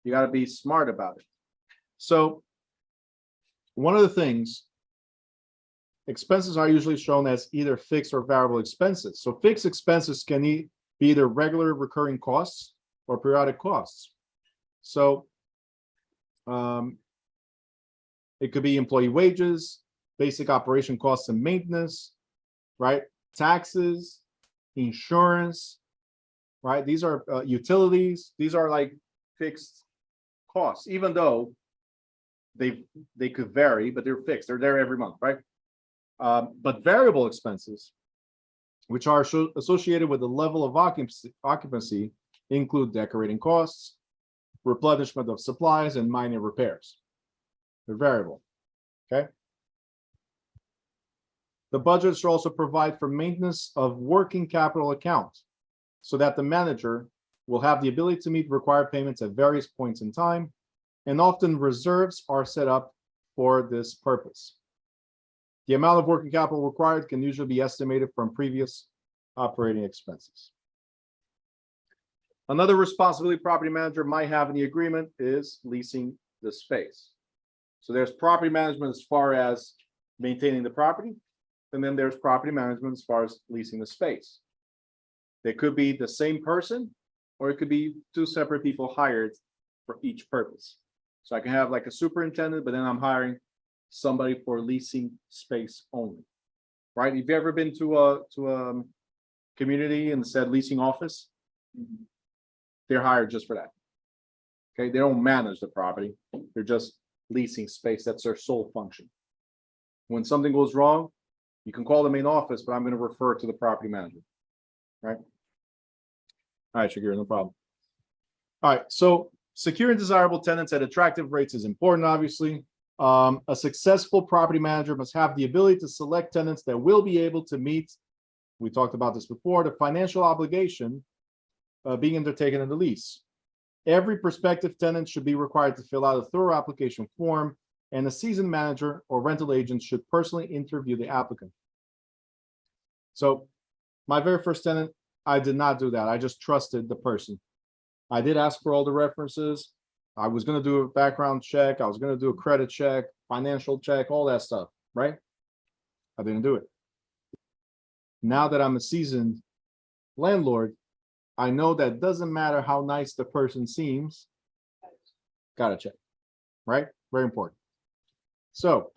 You got to be smart about it. So one of the things, expenses are usually shown as either fixed or variable expenses. So fixed expenses can be either regular recurring costs or periodic costs. So it could be employee wages, basic operation costs and maintenance, right? Taxes, insurance, right? These are utilities. These are like fixed costs, even though they could vary, but they're fixed. They're there every month, right? But variable expenses, which are associated with the level of occupancy, include decorating costs, replenishment of supplies, and minor repairs. They're variable, okay? The budget should also provide for maintenance of working capital accounts so that the manager will have the ability to meet required payments at various points in time, and often reserves are set up for this purpose. The amount of working capital required can usually be estimated from previous operating expenses. Another responsibility property manager might have in the agreement is leasing the space. So there's property management as far as maintaining the property. And then there's property management as far as leasing the space. They could be the same person, or it could be two separate people hired for each purpose. So I can have like a superintendent, but then I'm hiring somebody for leasing space only. Right? If you've ever been to a community and said leasing office, they're hired just for that. Okay, they don't manage the property, they're just leasing space. That's their sole function. When something goes wrong, you can call the main office, but I'm going to refer to the property manager. Right? All right, Shakira, no problem. All right, so securing desirable tenants at attractive rates is important, obviously. A successful property manager must have the ability to select tenants that will be able to meet, we talked about this before, the financial obligation being undertaken in the lease. Every prospective tenant should be required to fill out a thorough application form, and a seasoned manager or rental agent should personally interview the applicant. So my very first tenant, I did not do that. I just trusted the person. I did ask for all the references. I was going to do a background check. I was going to do a credit check, financial check, all that stuff, right? I didn't do it. Now that I'm a seasoned landlord, I know that doesn't matter how nice the person seems, gotta check, right? Very important. So,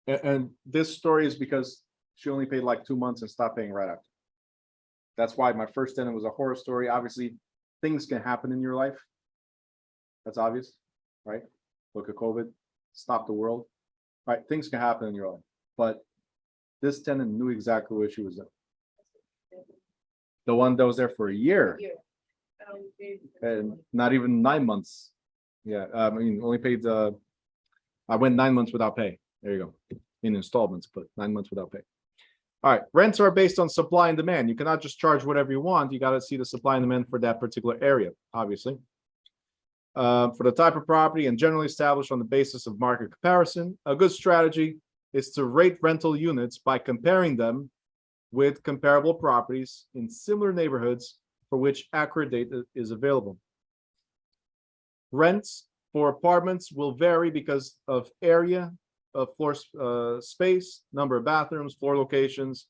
and this story is because she only paid like 2 months and stopped paying right after. That's why my first tenant was a horror story. Obviously, things can happen in your life. That's obvious, right? Look at COVID, stop the world, right? Things can happen in your life, but this tenant knew exactly what she was doing. The one that was there for a year and not even 9 months. Yeah, I mean, only paid, I went 9 months without pay. There you go. In installments, but 9 months without pay. All right, rents are based on supply and demand. You cannot just charge whatever you want. You got to see the supply and demand for that particular area, obviously. For the type of property and generally established on the basis of market comparison, a good strategy is to rate rental units by comparing them with comparable properties in similar neighborhoods for which accurate data is available. Rents for apartments will vary because of area, of floor space, number of bathrooms, floor locations,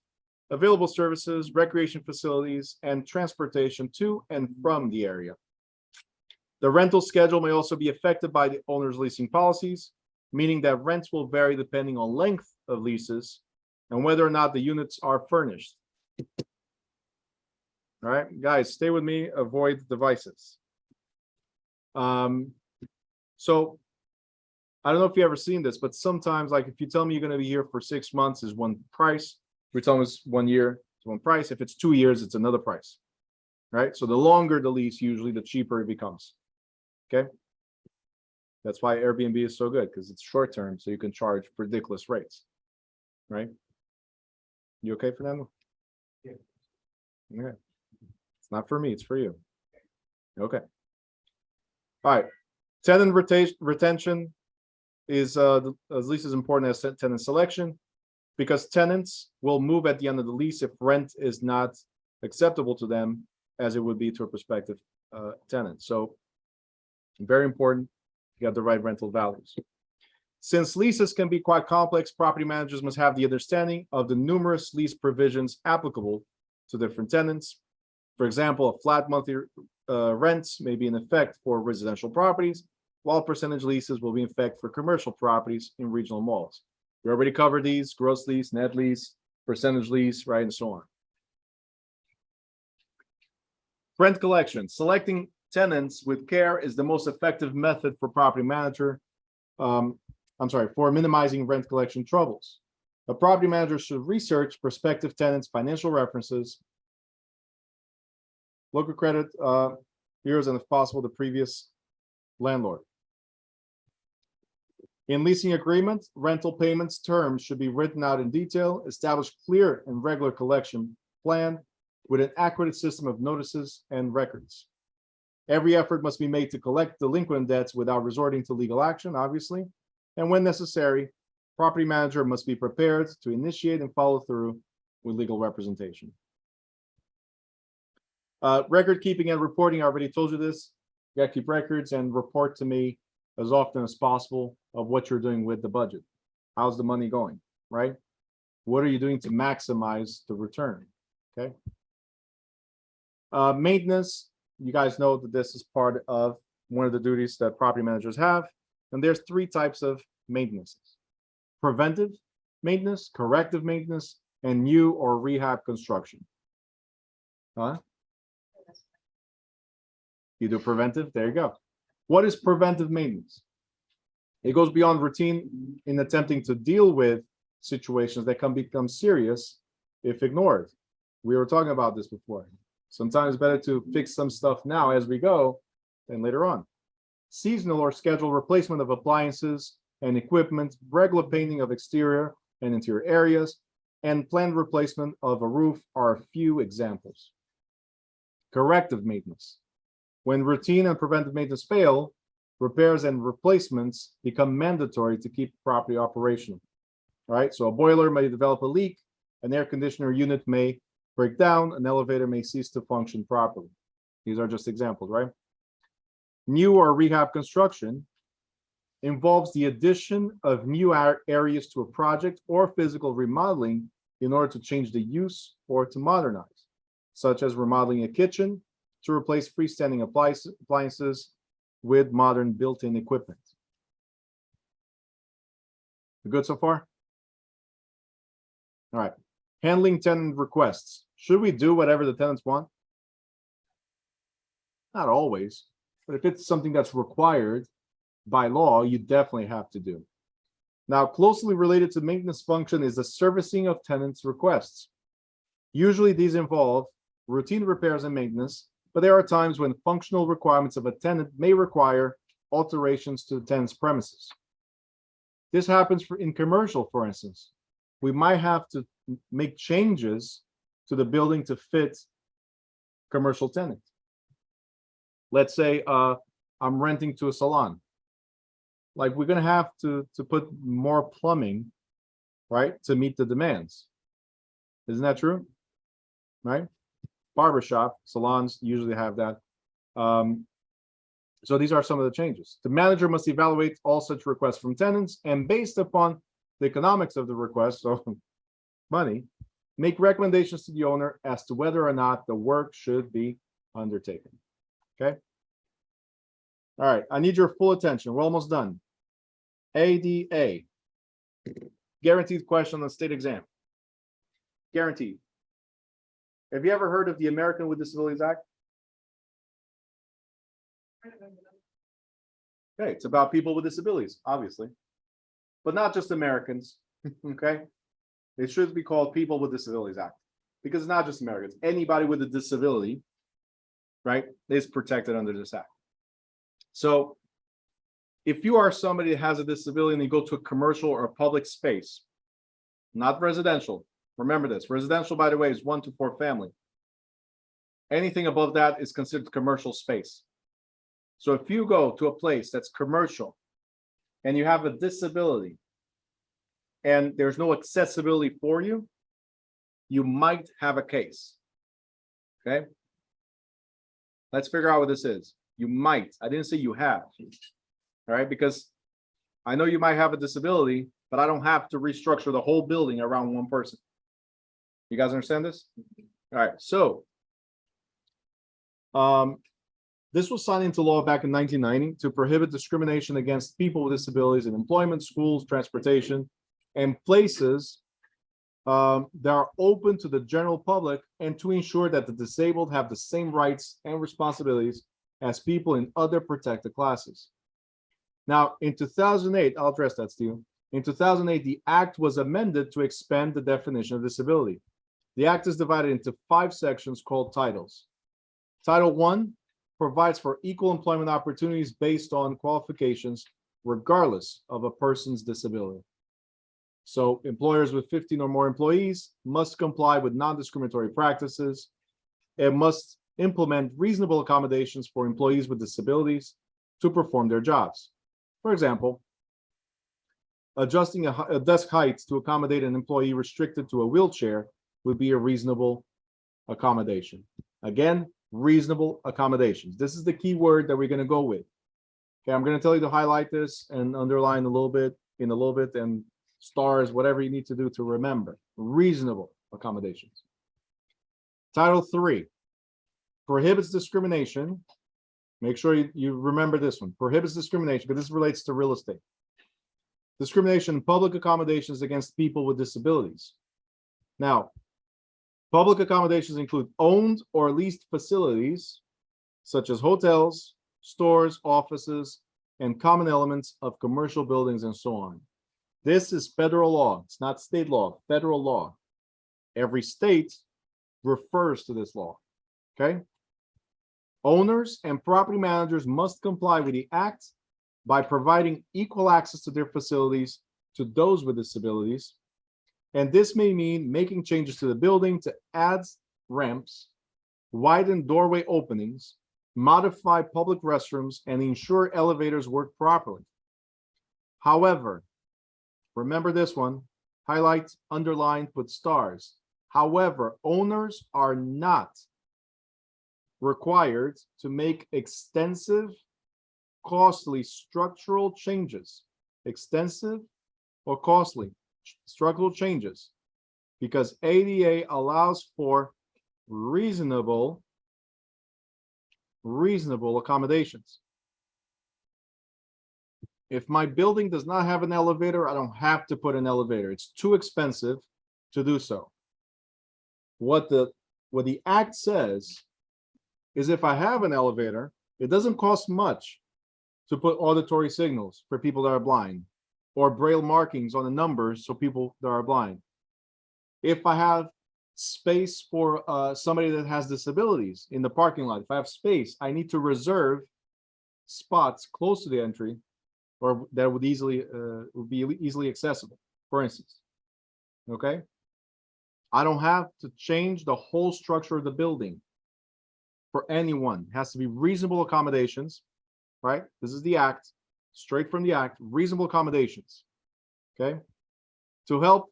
available services, recreation facilities, and transportation to and from the area. The rental schedule may also be affected by the owner's leasing policies, meaning that rents will vary depending on length of leases and whether or not the units are furnished. All right, guys, stay with me, avoid devices. So I don't know if you've ever seen this, but sometimes, like if you tell me you're going to be here for 6 months is one price. If you tell me it's 1 year, it's one price. If it's 2 years, it's another price. Right? So the longer the lease, usually the cheaper it becomes. Okay. That's why Airbnb is so good, because it's short term, so you can charge ridiculous rates. Right? You okay, Fernando? Yeah. Okay. It's not for me, it's for you. Okay. All right. Tenant retention is as least as important as tenant selection, because tenants will move at the end of the lease if rent is not acceptable to them as it would be to a prospective tenant. So very important you have the right rental values. Since leases can be quite complex, property managers must have the understanding of the numerous lease provisions applicable to different tenants. For example, a flat monthly rents may be in effect for residential properties, while percentage leases will be in effect for commercial properties in regional malls. We already covered these: gross lease, net lease, percentage lease, right, and so on. Rent collection. Selecting tenants with care is the most effective method for property manager. For minimizing rent collection troubles. A property manager should research prospective tenants' financial references, local credit bureaus, and if possible, the previous landlord. In leasing agreements, rental payments terms should be written out in detail, establish clear and regular collection plan with an accurate system of notices and records. Every effort must be made to collect delinquent debts without resorting to legal action, obviously. And when necessary, property manager must be prepared to initiate and follow through with legal representation. Record keeping and reporting, I already told you this. You gotta keep records and report to me as often as possible of what you're doing with the budget. How's the money going, right? What are you doing to maximize the return? Okay. Maintenance, you guys know that this is part of one of the duties that property managers have. And there's three types of maintenance: preventive maintenance, corrective maintenance, and new or rehab construction. Huh? You do preventive, there you go. What is preventive maintenance? It goes beyond routine in attempting to deal with situations that can become serious if ignored. We were talking about this before. Sometimes it's better to fix some stuff now as we go than later on. Seasonal or scheduled replacement of appliances and equipment, regular painting of exterior and interior areas, and planned replacement of a roof are a few examples. Corrective maintenance. When routine and preventive maintenance fail, repairs and replacements become mandatory to keep property operational. All right, so a boiler may develop a leak, an air conditioner unit may break down, an elevator may cease to function properly. These are just examples, right? New or rehab construction involves the addition of new areas to a project or physical remodeling in order to change the use or to modernize, such as remodeling a kitchen to replace freestanding appliances with modern built-in equipment. Good so far? All right. Handling tenant requests. Should we do whatever the tenants want? Not always, but if it's something that's required by law, you definitely have to do. Now, closely related to maintenance function is the servicing of tenants' requests. Usually these involve routine repairs and maintenance, but there are times when functional requirements of a tenant may require alterations to the tenant's premises. This happens in commercial, for instance. We might have to make changes to the building to fit commercial tenant. Let's say I'm renting to a salon. Like, we're gonna have to put more plumbing, right, to meet the demands. Isn't that true? Right? Barbershop, salons usually have that. So these are some of the changes. The manager must evaluate all such requests from tenants and, based upon the economics of the request, so money, make recommendations to the owner as to whether or not the work should be undertaken. Okay. All right. I need your full attention. We're almost done. ADA. Guaranteed question on the state exam. Guaranteed. Have you ever heard of the American with Disabilities Act? Okay, it's about people with disabilities, obviously, but not just Americans. Okay, it should be called People with Disabilities Act, because it's not just Americans. Anybody with a disability, right, is protected under this act. So if you are somebody that has a disability and you go to a commercial or a public space, not residential, remember this, residential, by the way, is 1 to 4 family. Anything above that is considered commercial space. So if you go to a place that's commercial and you have a disability and there's no accessibility for you, you might have a case. Okay. Let's figure out what this is. You might. I didn't say you have. All right. Because I know you might have a disability, but I don't have to restructure the whole building around one person. You guys understand this? All right. So, this was signed into law back in 1990 to prohibit discrimination against people with disabilities in employment, schools, transportation, and places that are open to the general public, and to ensure that the disabled have the same rights and responsibilities as people in other protected classes. Now, in 2008, I'll address that, Steve. In 2008, the act was amended to expand the definition of disability. The act is divided into 5 sections called titles. Title 1 provides for equal employment opportunities based on qualifications, regardless of a person's disability. So employers with 15 or more employees must comply with non-discriminatory practices and must implement reasonable accommodations for employees with disabilities to perform their jobs. For example, adjusting a desk height to accommodate an employee restricted to a wheelchair would be a reasonable accommodation. Again, reasonable accommodations. This is the key word that we're going to go with. Okay, I'm going to tell you to highlight this and underline a little bit, and stars, whatever you need to do to remember. Reasonable accommodations. Title 3 prohibits discrimination. Make sure you remember this one. Prohibits discrimination, because this relates to real estate. Discrimination in public accommodations against people with disabilities. Now, public accommodations include owned or leased facilities, such as hotels, stores, offices, and common elements of commercial buildings and so on. This is federal law. It's not state law, federal law. Every state refers to this law, okay? Owners and property managers must comply with the act by providing equal access to their facilities to those with disabilities. And this may mean making changes to the building to add ramps, widen doorway openings, modify public restrooms, and ensure elevators work properly. However, remember this one, highlight, underline, put stars. However, owners are not required to make extensive, costly structural changes, extensive or costly structural changes, because ADA allows for reasonable accommodations. If my building does not have an elevator, I don't have to put an elevator. It's too expensive to do so. What the act says is, if I have an elevator, it doesn't cost much to put auditory signals for people that are blind, or braille markings on the numbers so people that are blind. If I have space for somebody that has disabilities in the parking lot, if I have space, I need to reserve spots close to the entry, or that would be easily accessible, for instance. Okay, I don't have to change the whole structure of the building for anyone. It has to be reasonable accommodations, right? This is the act, straight from the act, reasonable accommodations. Okay, to help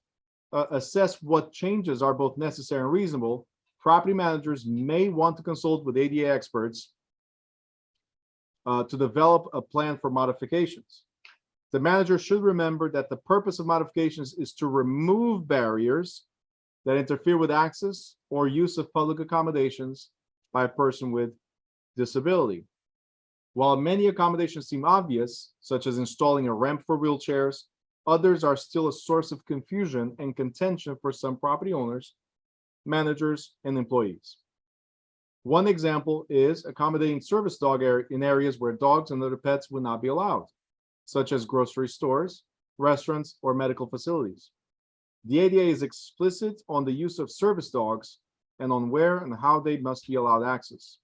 assess what changes are both necessary and reasonable, property managers may want to consult with ADA experts to develop a plan for modifications. The manager should remember that the purpose of modifications is to remove barriers that interfere with access or use of public accommodations by a person with disability. While many accommodations seem obvious, such as installing a ramp for wheelchairs, others are still a source of confusion and contention for some property owners, managers, and employees. One example is accommodating service dog in areas where dogs and other pets would not be allowed, such as grocery stores, restaurants, or medical facilities. The ADA is explicit on the use of service dogs and on where and how they must be allowed access.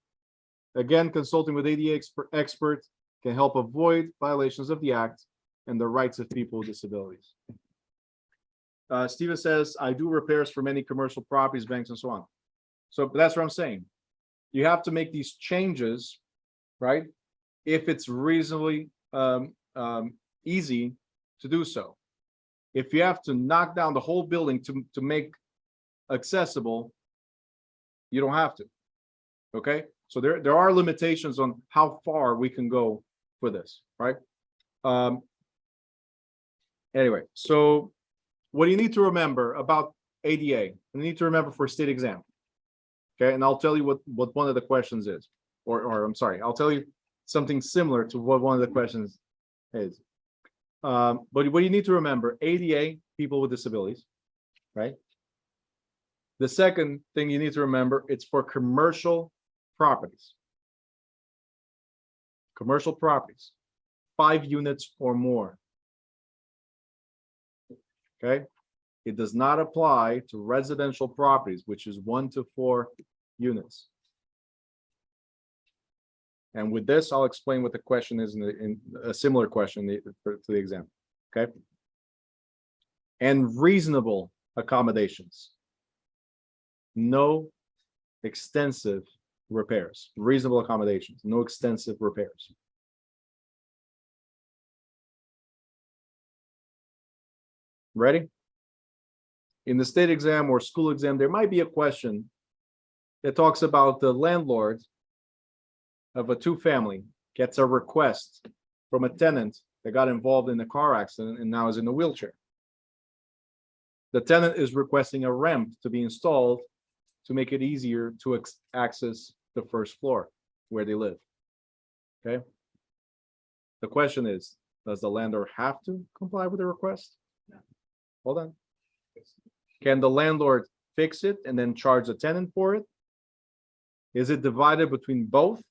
Again, consulting with ADA expert can help avoid violations of the Act and the rights of people with disabilities. Steven says, I do repairs for many commercial properties, banks, and so on. So that's what I'm saying. You have to make these changes, right? If it's reasonably easy to do so. If you have to knock down the whole building to make accessible, you don't have to. Okay, so there are limitations on how far we can go for this, right? Anyway, so what do you need to remember about ADA? You need to remember for state exam. Okay, and I'll tell you what one of the questions is, or I'm sorry, I'll tell you something similar to what one of the questions is. But what you need to remember, ADA, people with disabilities, right? The second thing you need to remember, it's for commercial properties. Commercial properties, 5 units or more. Okay, it does not apply to residential properties, which is 1 to 4 units. And with this, I'll explain what the question is in a similar question to the exam. Okay, and reasonable accommodations. No extensive repairs. Reasonable accommodations, no extensive repairs. Ready? In the state exam or school exam, there might be a question that talks about the landlord of a 2-family gets a request from a tenant that got involved in a car accident and now is in a wheelchair. The tenant is requesting a ramp to be installed to make it easier to access the first floor where they live. Okay? The question is, does the landlord have to comply with the request? No. Hold on. Can the landlord fix it and then charge the tenant for it? Is it divided between both?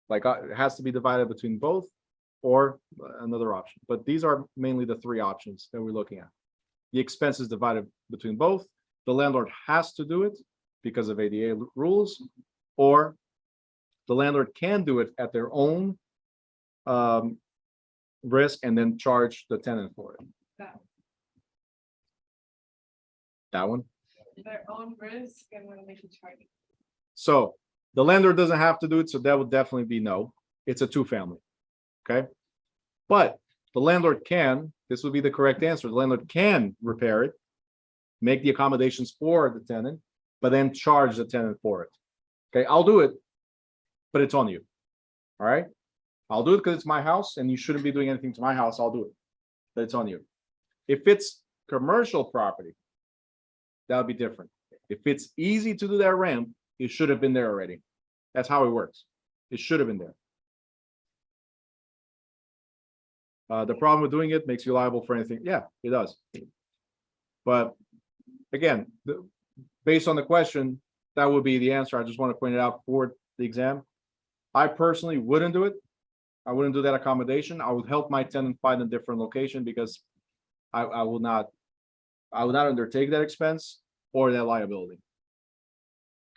Like it has to be divided between both, or another option. But these are mainly the three options that we're looking at. The expense is divided between both. The landlord has to do it because of ADA rules, or the landlord can do it at their own risk and then charge the tenant for it. That, That one. their own risk and when they should charge. So the landlord doesn't have to do it, so that would definitely be no. It's a two-family. Okay. But the landlord can, this would be the correct answer. The landlord can repair it, make the accommodations for the tenant, but then charge the tenant for it. Okay, I'll do it, but it's on you. All right. I'll do it because it's my house and you shouldn't be doing anything to my house. I'll do it, but it's on you. If it's commercial property, that would be different. If it's easy to do that ramp, it should have been there already. That's how it works. It should have been there. The problem with doing it makes you liable for anything. Yeah, it does. But again, based on the question, that would be the answer. I just want to point it out for the exam. I personally wouldn't do it. I wouldn't do that accommodation. I would help my tenant find a different location because I will not undertake that expense or that liability.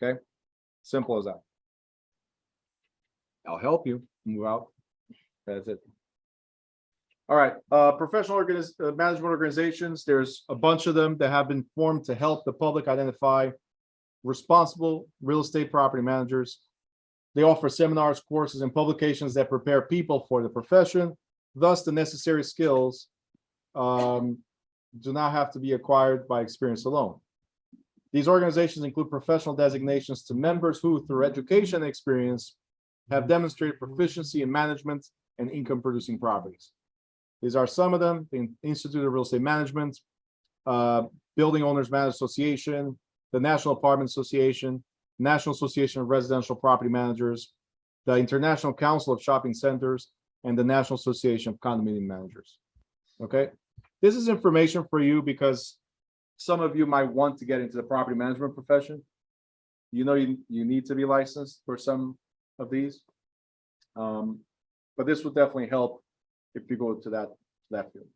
Okay, simple as that. I'll help you move out. That's it. All right, professional management organizations, there's a bunch of them that have been formed to help the public identify responsible real estate property managers. They offer seminars, courses, and publications that prepare people for the profession. Thus, the necessary skills do not have to be acquired by experience alone. These organizations include professional designations to members who, through education and experience, have demonstrated proficiency in management and income-producing properties. These are some of them: the Institute of Real Estate Management, Building Owners Management Association, the National Apartment Association, National Association of Residential Property Managers, the International Council of Shopping Centers, and the National Association of Condominium Managers. Okay, this is information for you because some of you might want to get into the property management profession. You know, you need to be licensed for some of these, but this will definitely help if you go to that field.